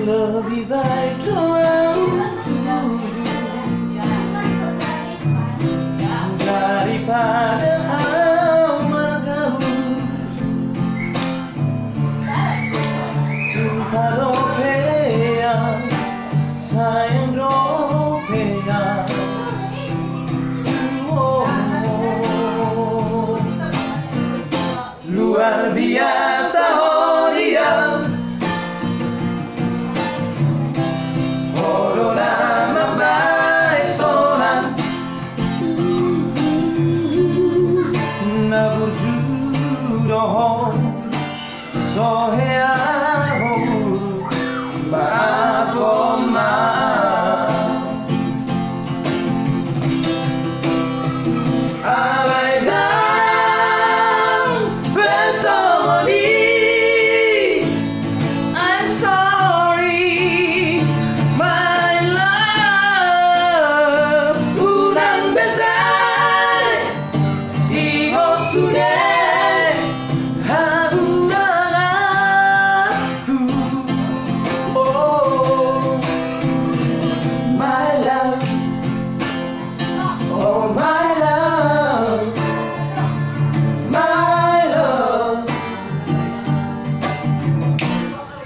Lebih baik terlalu daripada awan gabus. Cinta Dopea, sayang Dopea. Luar biasa oh dia, orang baik seorang. Nabujudoh sohea maapoma.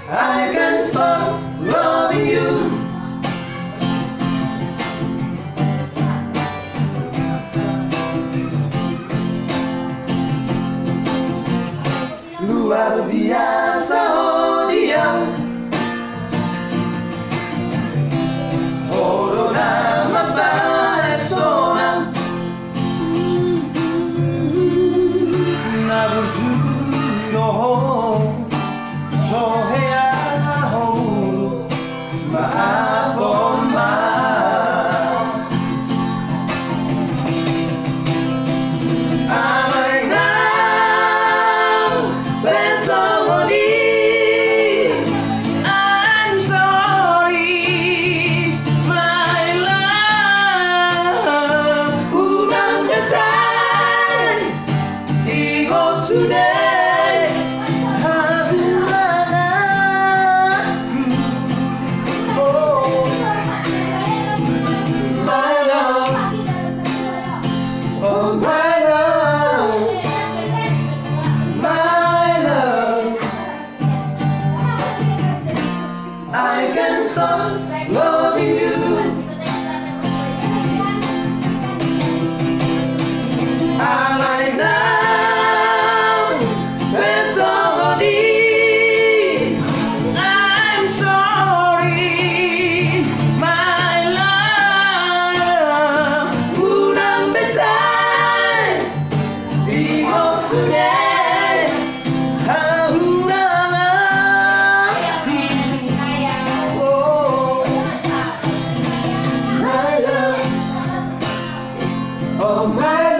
I can't stop loving you. Luar biasa oh dia, orang amat baik seorang. Nabujudoh sohea maapoma. I now there's somebody. I'm sorry, my love. Unang besar ego sudah. Oh my love, my love, I can't stop loving you. I like now, there's somebody. I'm sorry, my love. Unang besar sudah haurangan. Oh my love, oh my